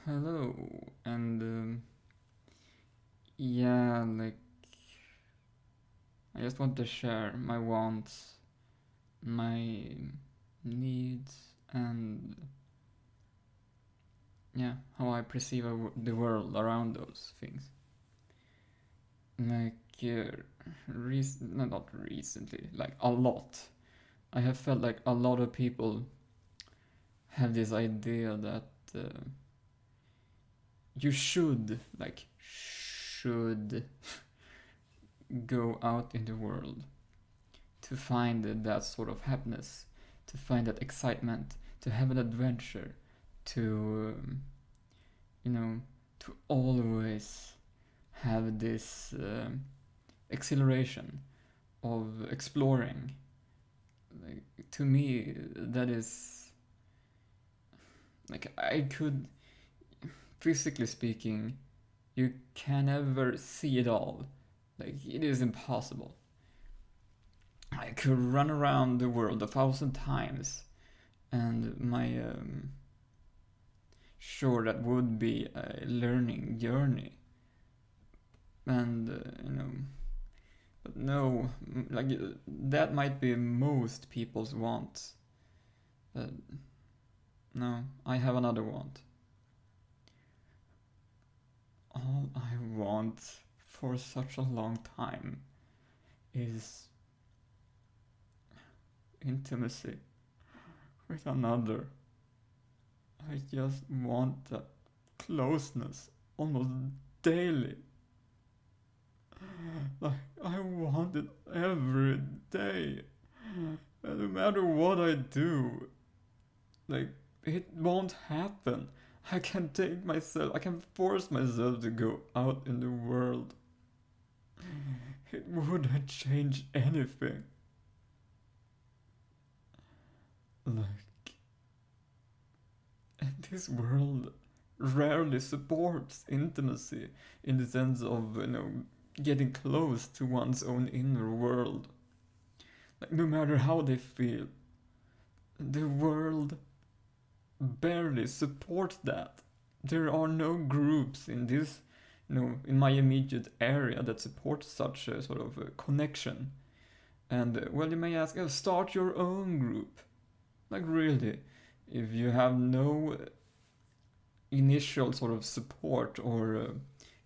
Hello, and yeah, I just want to share my wants, my needs, and yeah, how I perceive the world around those things. Like, no, not recently, like a lot. I have felt like a lot of people have this idea that you should go out in the world to find that sort of happiness, to find that excitement, to have an adventure, to you know, to always have this exhilaration of exploring. Like, to me, that is like I could, physically speaking, you can never see it all. Like it is impossible. I could run around the world 1,000 times, and my sure that would be a learning journey, and but no, like that might be most people's want, but no, I have another want. All I want for such a long time is intimacy with another. I just want that closeness almost daily. Like, I want it every day. And no matter what I do, like, it won't happen. I can force myself to go out in the world. It wouldn't change anything. Like, and this world rarely supports intimacy in the sense of, getting close to one's own inner world. Like, no matter how they feel, the world barely supports that. There are no groups in this, in my immediate area that support such a sort of a connection. And well, you may ask, oh, start your own group. Like, really, if you have no initial sort of support or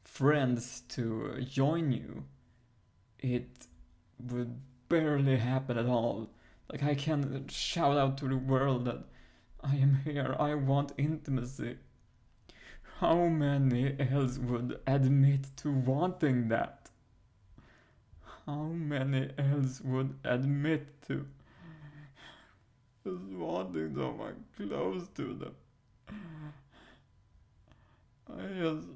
friends to join you, it would barely happen at all. Like, I can shout out to the world that I am here, I want intimacy. How many else would admit to wanting that? How many else would admit to just wanting someone close to them? I just,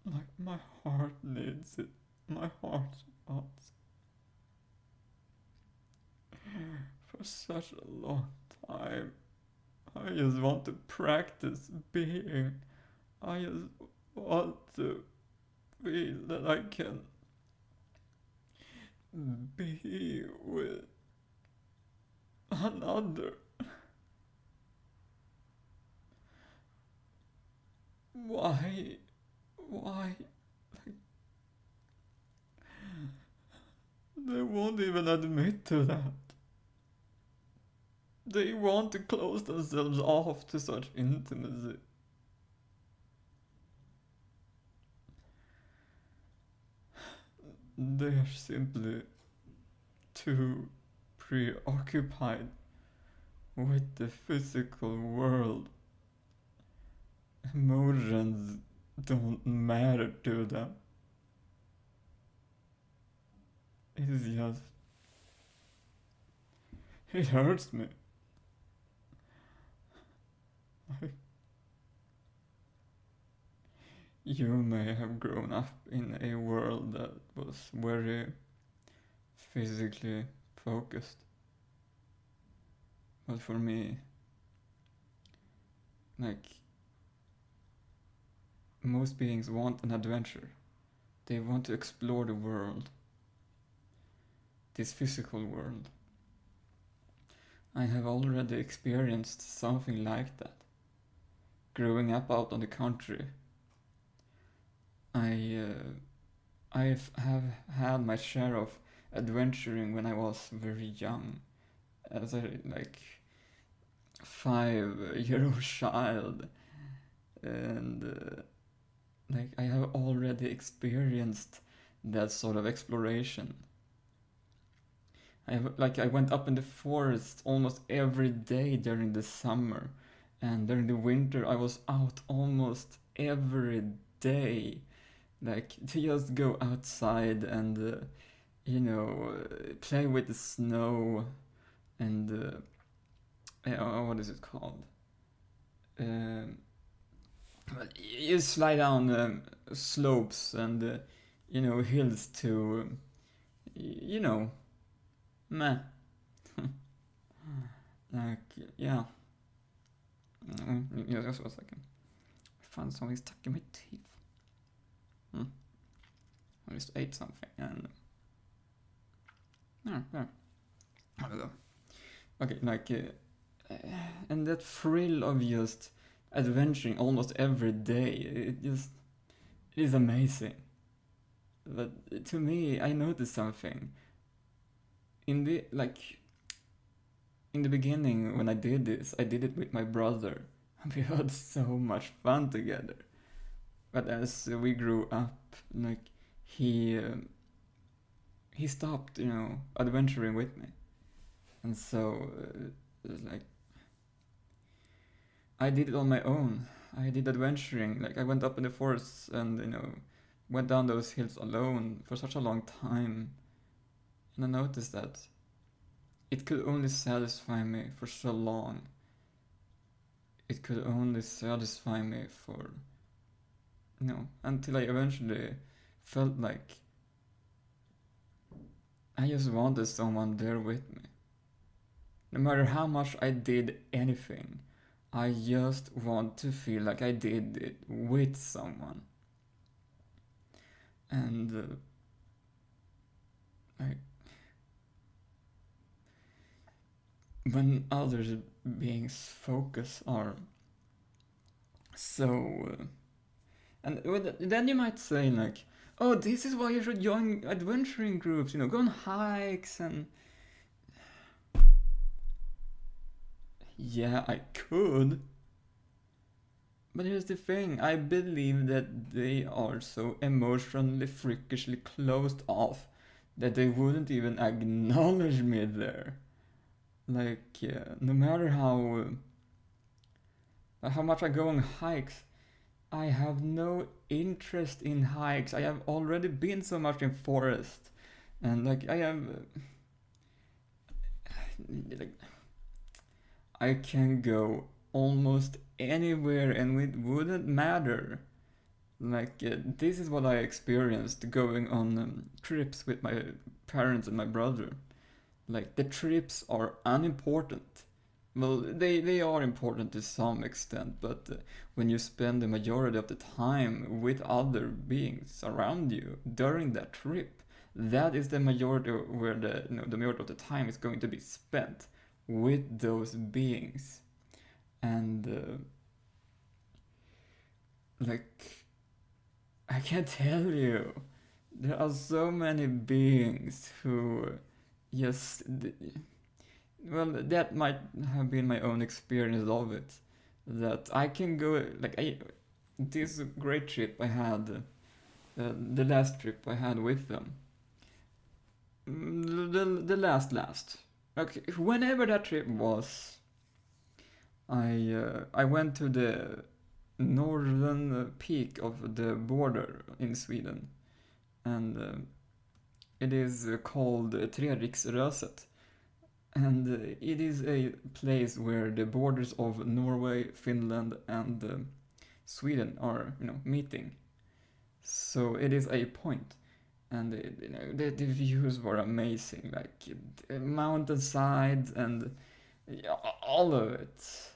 like, my heart needs it. My heart wants for such a long time. I just want to practice being. I just want to feel that I can be with another. Why? Why? They won't even admit to that. They want to close themselves off to such intimacy. They're simply too preoccupied with the physical world. Emotions don't matter to them. It's just. It hurts me. You may have grown up in a world that was very physically focused. But for me, like, most beings want an adventure. They want to explore the world, this physical world. I have already experienced something like that. growing up out on the country, I have had my share of adventuring when I was very young, as a like 5 year old child, and like I have already experienced that sort of exploration. I went up in the forest almost every day during the summer, and during the winter I was out almost every day, like to just go outside and play with the snow and what is it called? Um, well, you slide down slopes and hills to you know meh like yeah. Just a second. I found something stuck in my teeth. I just ate something and there we go. Okay, and that thrill of just adventuring almost every day, it is amazing. But to me, I noticed something in the beginning when I did this. I did it with my brother. We had so much fun together. But as we grew up, like he he stopped, adventuring with me, and so it was like I did it on my own. I did adventuring. Like I went up in the forest and went down those hills alone for such a long time, and I noticed that it could only satisfy me for so long. It could only satisfy me for until I eventually felt like I just wanted someone there with me. No matter how much I did anything, I just want to feel like I did it with someone. And like when other beings' focus are so and then you might say like, oh, this is why you should join adventuring groups, go on hikes and yeah, I could. But here's the thing, I believe that they are so emotionally freakishly closed off that they wouldn't even acknowledge me there. Like, no matter how much I go on hikes, I have no interest in hikes. I have already been so much in forest, and like I have, like I can go almost anywhere, and it wouldn't matter. Like this is what I experienced going on trips with my parents and my brother. Like the trips are unimportant. Well, they are important to some extent, but when you spend the majority of the time with other beings around you during that trip, that is the majority where the majority of the time is going to be spent with those beings. And like I can't tell you, there are so many beings who just well, that might have been my own experience of it. That I can go this great trip I had, the last trip I had with them, the last. Okay, whenever that trip was, I went to the northern peak of the border in Sweden, and it is called Treriksröset, and it is a place where the borders of Norway, Finland, and Sweden are meeting. So it is a point, and the views were amazing, like the mountainside and all of it.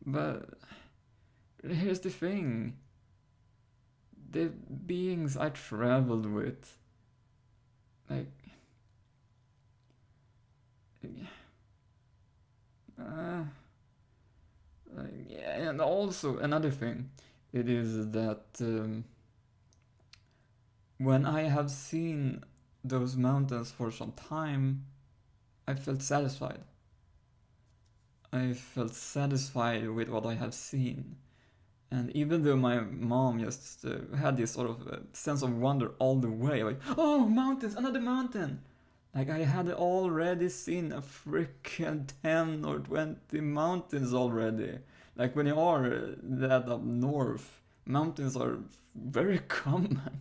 But here's the thing: the beings I traveled with, like uh, And also another thing, it is that when I have seen those mountains for some time, I felt satisfied. I felt satisfied with what I have seen. And even though my mom just had this sort of sense of wonder all the way, like, oh, mountains, another mountain! Like, I had already seen a freaking 10 or 20 mountains already. Like, when you are that up north, mountains are very common.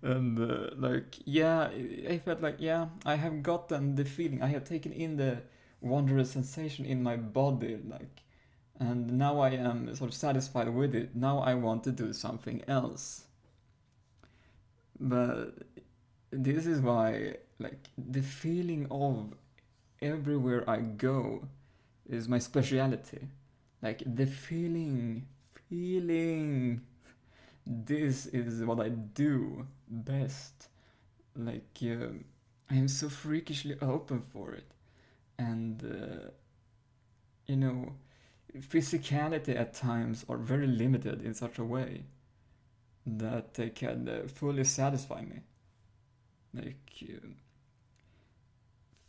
And, like, yeah, I felt like, yeah, I have gotten the feeling, I have taken in the wondrous sensation in my body, like, and now I am sort of satisfied with it. Now I want to do something else. But this is why, like, the feeling of everywhere I go is my speciality. Like, the feeling, this is what I do best. Like, I am so freakishly open for it. And, you know, physicality at times are very limited in such a way that they can fully satisfy me. Like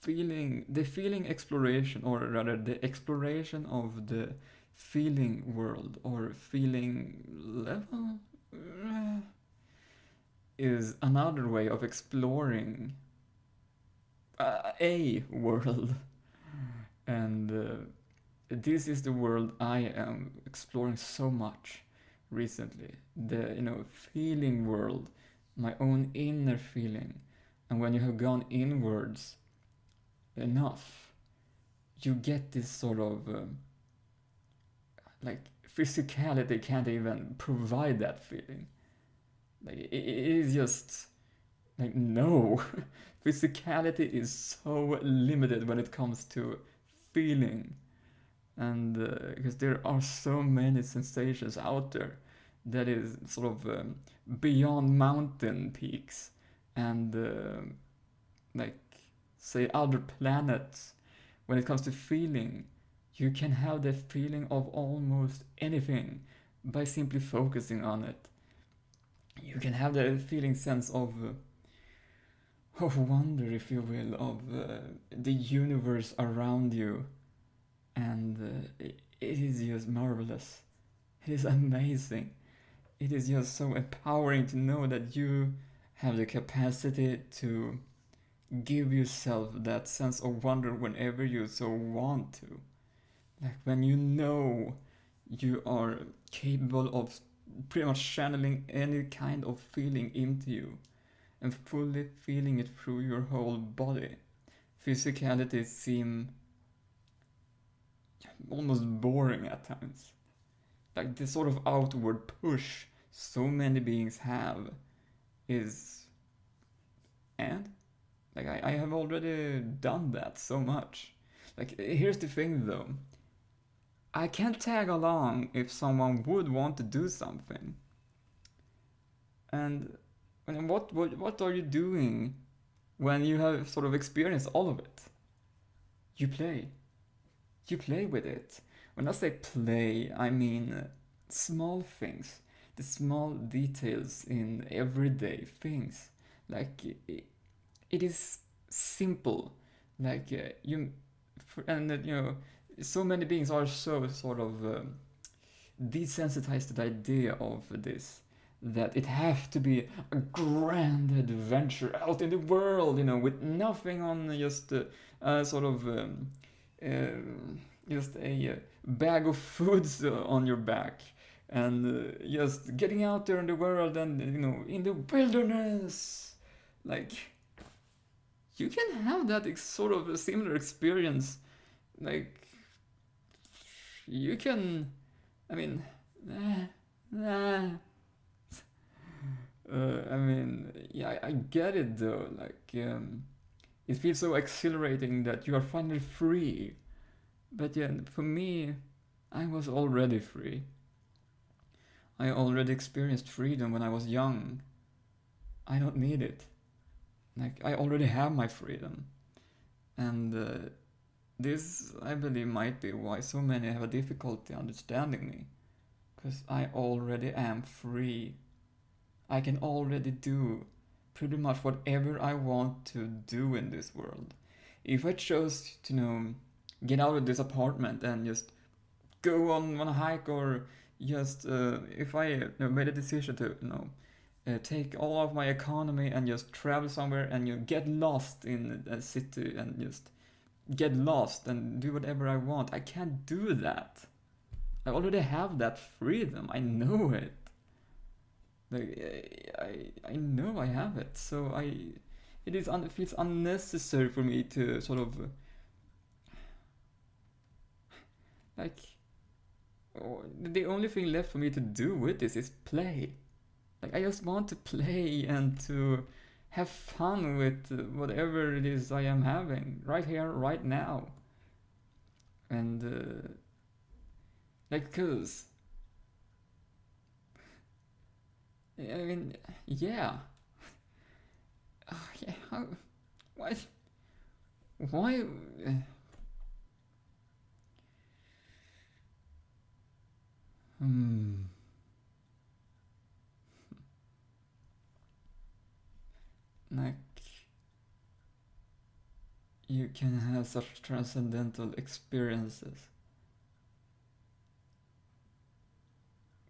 feeling exploration, or rather the exploration of the feeling world or feeling level, is another way of exploring a world. And this is the world I am exploring so much recently. The feeling world, my own inner feeling. And when you have gone inwards enough, you get this sort of like physicality can't even provide that feeling. Like it is just like no, physicality is so limited when it comes to feeling. And because there are so many sensations out there that is sort of beyond mountain peaks and like say other planets. When it comes to feeling, you can have the feeling of almost anything by simply focusing on it. You can have the feeling sense of wonder, if you will, of the universe around you. And it is just marvelous. It is amazing. It is just so empowering to know that you have the capacity to give yourself that sense of wonder whenever you so want to. Like when you know you are capable of pretty much channeling any kind of feeling into you and fully feeling it through your whole body. Physicality seems almost boring at times. Like this sort of outward push so many beings have is. And? Like, I have already done that so much. Like, here's the thing though. I can tag along if someone would want to do something. And what are you doing when you have sort of experienced all of it? You play. You play with it. When I say play, I mean small things, the small details in everyday things. Like it is simple. Like so many beings are so sort of desensitized to the idea of this, that it have to be a grand adventure out in the world, with nothing on just sort of just a bag of foods on your back, and just getting out there in the world and in the wilderness. Like you can have that sort of a similar experience. Like you can, I mean, I mean, yeah, I get it though. Like, it feels so exhilarating that you are finally free. But yeah, for me, I was already free. I already experienced freedom when I was young. I don't need it. Like, I already have my freedom. And This, I believe, might be why so many have a difficulty understanding me. Because I already am free. I can already do pretty much whatever I want to do in this world. If I chose to, get out of this apartment and just go on a hike, or just if I made a decision to, take all of my economy and just travel somewhere and get lost in a city and just get lost and do whatever I want, I can't do that. I already have that freedom. I know it. Like I know I have it. So it feels unnecessary for me to sort of like the only thing left for me to do with this is play. Like I just want to play and to have fun with whatever it is I am having right here, right now. And like, cause I mean, yeah, yeah. Why? Why? Hmm. Like you can have such transcendental experiences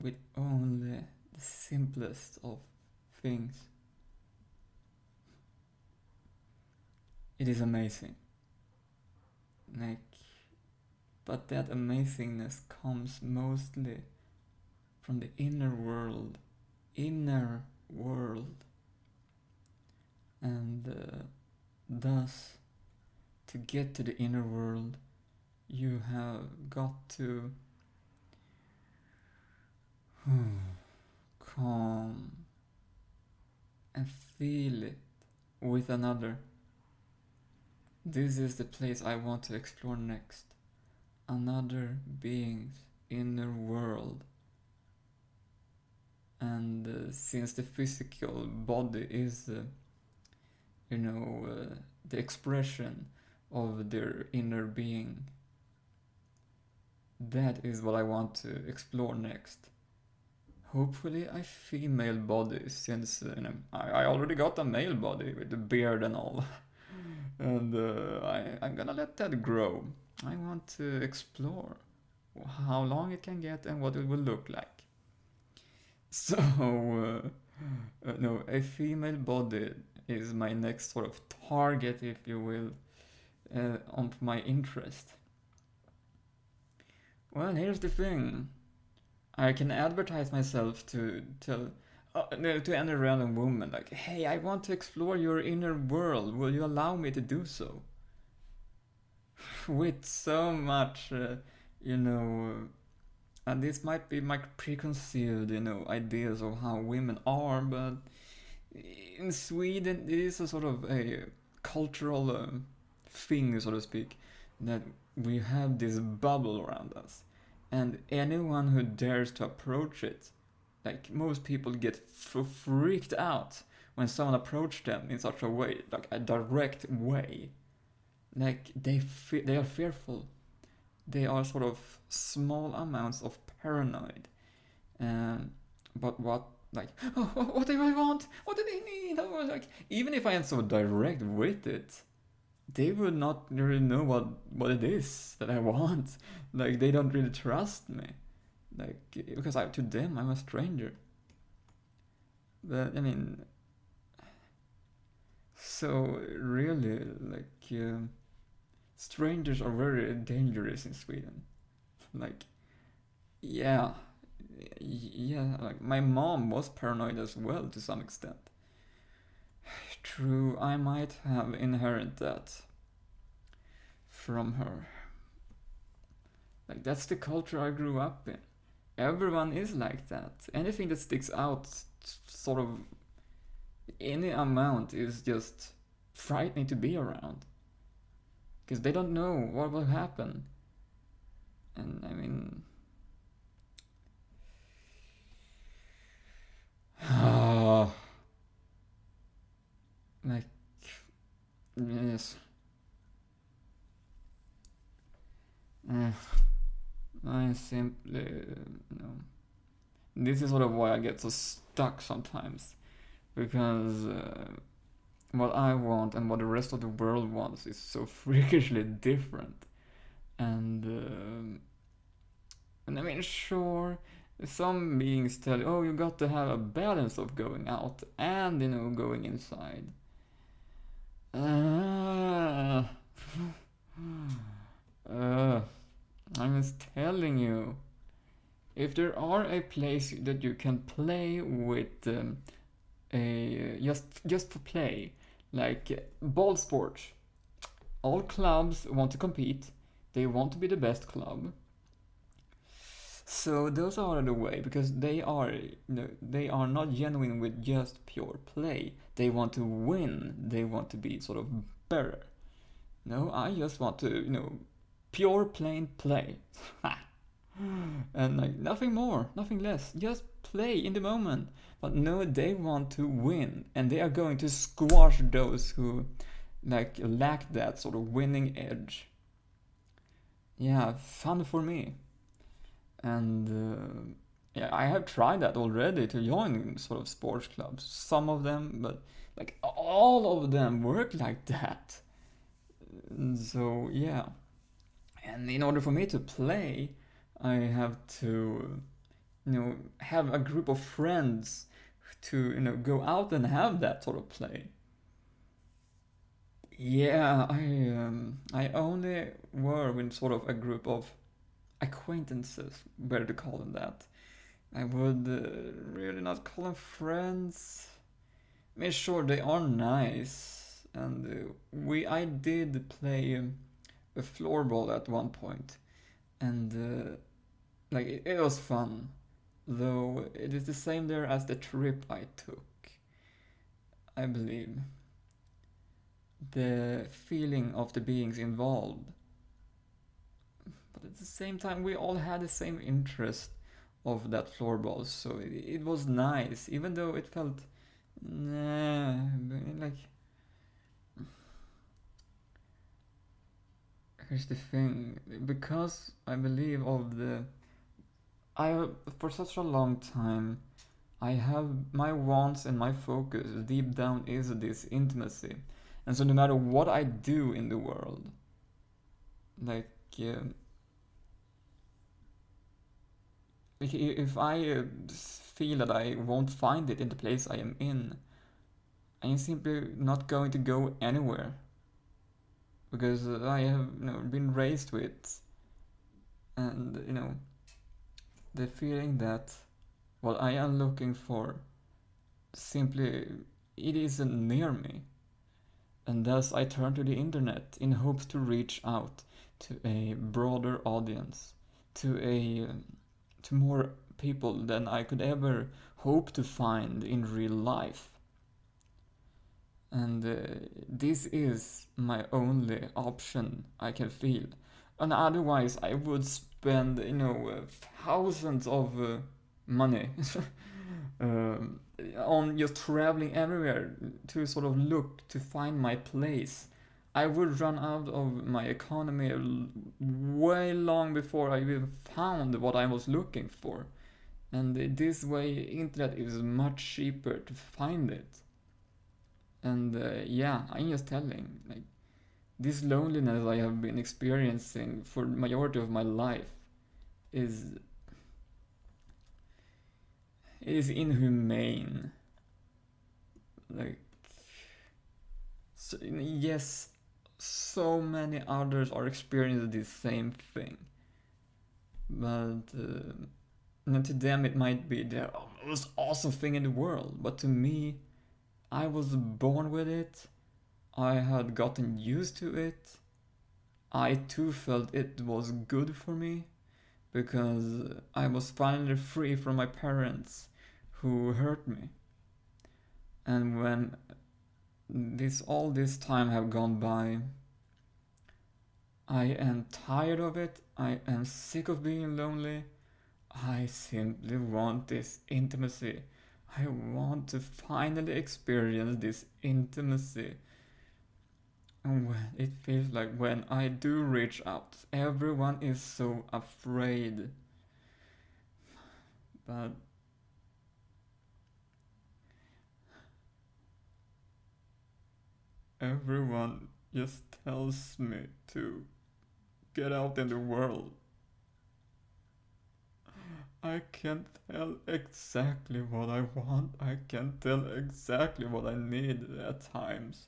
with only the simplest of things. It is amazing. Like, but that amazingness comes mostly from the inner world. Inner world. And thus, to get to the inner world, you have got to calm and feel it with another. This is the place I want to explore next. Another being's inner world. And since the physical body is, the expression of their inner being, that is what I want to explore next. Hopefully a female body, since I already got a male body with the beard and all. And I'm gonna let that grow. I want to explore how long it can get and what it will look like. So, no, a female body is my next sort of target, if you will, of my interest. Well, here's the thing. I can advertise myself to tell no, to any random woman, like, hey, I want to explore your inner world. Will you allow me to do so? With so much, you know, and this might be my preconceived, ideas of how women are, but in Sweden, it is a sort of a cultural thing, so to speak, that we have this bubble around us, and anyone who dares to approach it, like most people get freaked out when someone approaches them in such a way, like a direct way. Like they are fearful. They are sort of small amounts of paranoid. Um, but what like what do I want? What do they need? Like even if I am so direct with it, they would not really know what it is that I want. Like they don't really trust me. Like because to them I'm a stranger. But I mean, so really strangers are very dangerous in Sweden. Like yeah, yeah. Like my mom was paranoid as well to some extent. True, I might have inherited that from her. Like that's the culture I grew up in. Everyone is like that. Anything that sticks out, sort of any amount, is just frightening to be around because they don't know what will happen. And I mean, like yes, uh, I simply, this is sort of why I get so stuck sometimes, because what I want and what the rest of the world wants is so freakishly different. And I mean, sure, some beings tell you, oh, you got to have a balance of going out and going inside. Uh, uh, I'm just telling you, if there are a place that you can play with a just for play, like ball sports, all clubs want to compete. They want to be the best club. So those are the way, because they are not genuine with just pure play. They want to win. They want to be sort of better. No, I just want to pure plain play. And like nothing more, nothing less. Just play in the moment. But no, they want to win, and they are going to squash those who like lack that sort of winning edge. Yeah, fun for me. And yeah, I have tried that already to join sort of sports clubs. Some of them, but like all of them work like that. So yeah, and in order for me to play, I have to have a group of friends to go out and have that sort of play. Yeah, I only were with sort of a group of acquaintances, better to call them that. I would really not call them friends. I mean, sure, they are nice, and I did play a floorball at one point, and like it was fun, though it is the same there as the trip I took. I believe the feeling of the beings involved, but at the same time, we all had the same interest of that floorball, so it was nice, even though it felt nah, like here's the thing, because I believe of the I for such a long time I have my wants and my focus deep down is this intimacy, and so no matter what I do in the world, like um, if I feel that I won't find it in the place I am in, I am simply not going to go anywhere, because I have been raised with, and the feeling that what I am looking for simply it isn't near me, and thus I turn to the internet in hopes to reach out to a broader audience, to a to more people than I could ever hope to find in real life. And this is my only option I can feel. And otherwise, I would spend, thousands of money um, on just traveling everywhere to sort of look to find my place. I would run out of my economy way long before I even found what I was looking for. And this way, internet is much cheaper to find it. And yeah, I'm just telling, like this loneliness I have been experiencing for the majority of my life is inhumane. Like, so, yes, so many others are experiencing the same thing, but to them it might be the most awesome thing in the world. But to me, I was born with it. I had gotten used to it. I too felt it was good for me because I was finally free from my parents who hurt me. And when all this time have gone by, I am tired of it. I am sick of being lonely. I simply want this intimacy. I want to finally experience this intimacy. And when it feels like when I do reach out, everyone is so afraid. But everyone just tells me to get out in the world. I can tell exactly what I want. I can tell exactly what I need at times.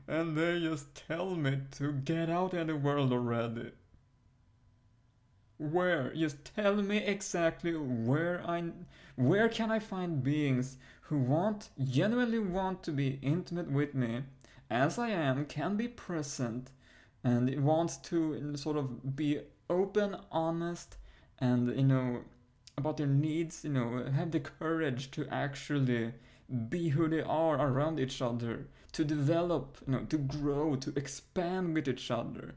And they just tell me to get out in the world already. Where? Just tell me exactly where can I find beings who genuinely want to be intimate with me as I am, can be present, and wants to sort of be open, honest, and about their needs, have the courage to actually be who they are around each other, to develop, to grow, to expand with each other.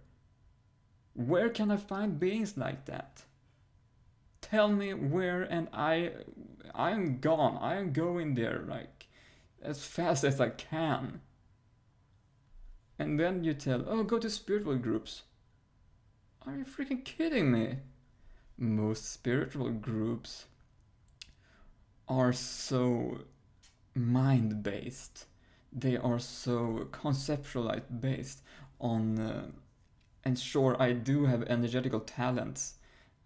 Where can I find beings like that? Tell me where, and I'm gone. I am going there like as fast as I can. And then you tell, oh, go to spiritual groups. Are you freaking kidding me? Most spiritual groups are so mind based. They are so conceptualized based on. And sure, I do have energetical talents,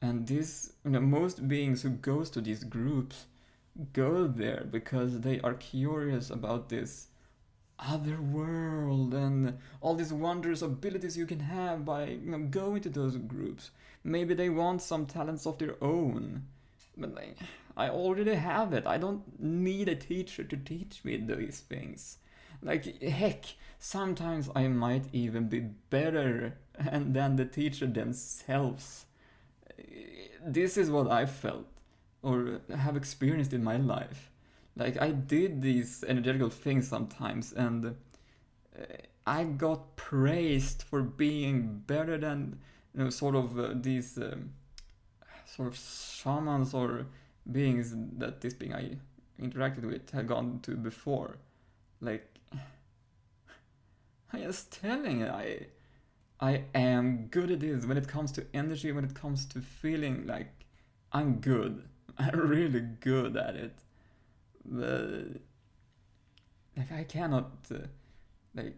and most beings who goes to these groups go there because they are curious about this other world and all these wondrous abilities you can have by going to those groups. Maybe they want some talents of their own, but like, I already have it. I don't need a teacher to teach me these things. Like, heck, sometimes I might even be better than the teacher themselves. This is what I felt or have experienced in my life. Like, I did these energetical things sometimes, and I got praised for being better than sort of these sort of shamans or beings that this being I interacted with had gone to before. Like, I was telling you, I am good at this when it comes to energy, when it comes to feeling like I'm good. I'm really good at it. But like I cannot like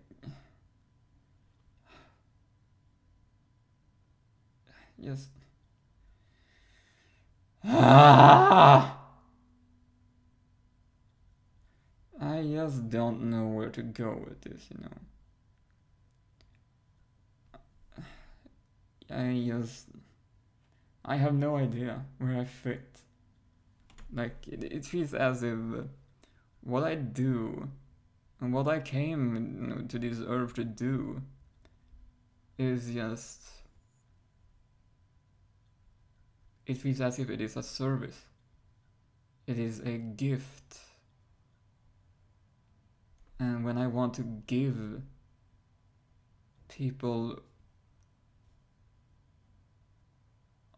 just I just don't know where to go with this. I just I have no idea where I fit. Like it feels as if what I do and what I came to this earth to do is just it feels as if it is a service. It is a gift. And when I want to give, people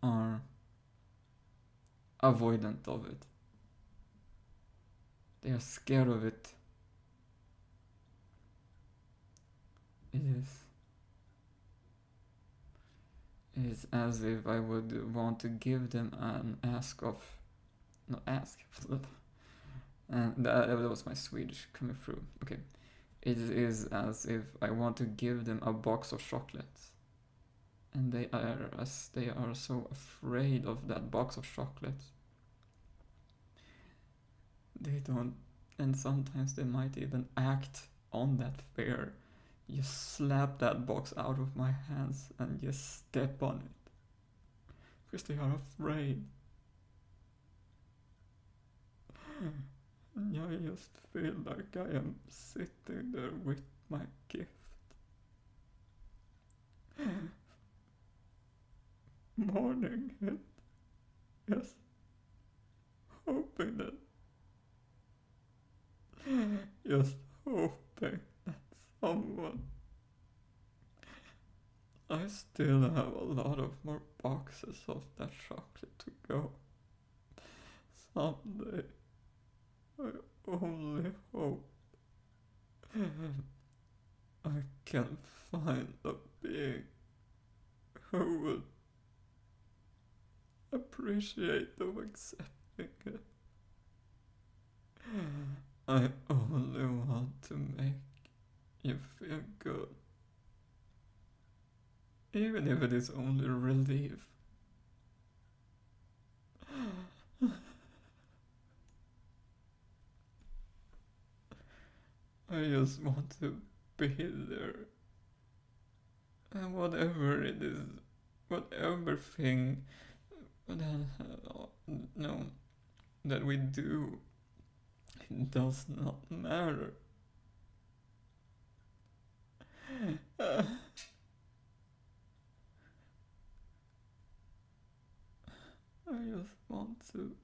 are avoidant of it. They are scared of it. It is. It is as if I would want to give them an ask of. Not ask. And that was my Swedish coming through. Okay. It is as if I want to give them a box of chocolates. And they are so afraid of that box of chocolates. They don't, and sometimes they might even act on that fear. Just slap that box out of my hands and just step on it. Because they are afraid. And I just feel like I am sitting there with my gift. Mourning it. Just hoping that. Just hoping that someone. I still have a lot of more boxes of that chocolate to go. Someday. I only hope I can find a being who would appreciate of accepting it. I only want to make you feel good, even if it is only relief. I just want to be there, and whatever it is, whatever thing no, that we do, it does not matter. I just want to.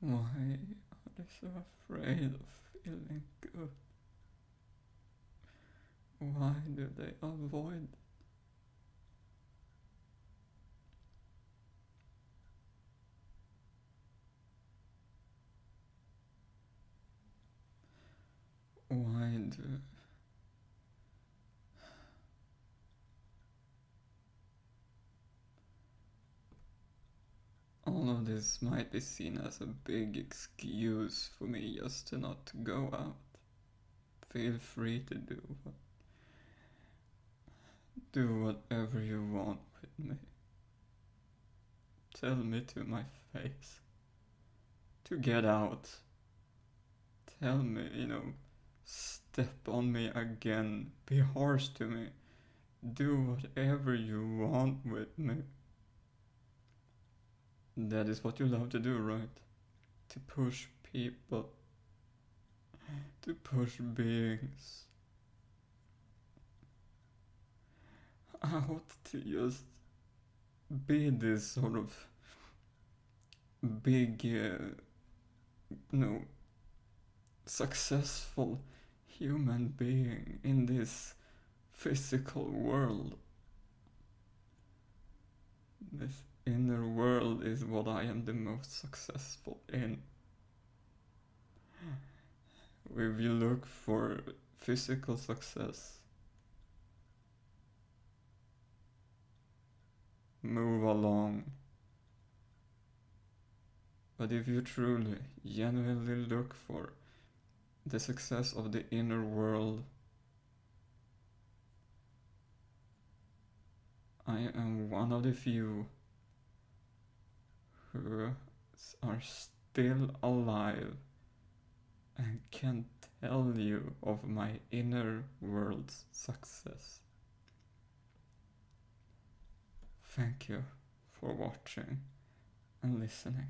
Why are they so afraid of feeling good? Why do they avoid? Why do all of this might be seen as a big excuse for me just to not go out? Feel free to do whatever you want with me. Tell me to my face to get out. Tell me, step on me again. Be harsh to me. Do whatever you want with me. That is what you love to do, right? To push people. To push beings out to just be this sort of big, successful human being in this physical world. This inner world is what I am the most successful in. If you look for physical success, move along. But if you truly, genuinely look for the success of the inner world, I am one of the few who are still alive and can tell you of my inner world's success. Thank you for watching and listening.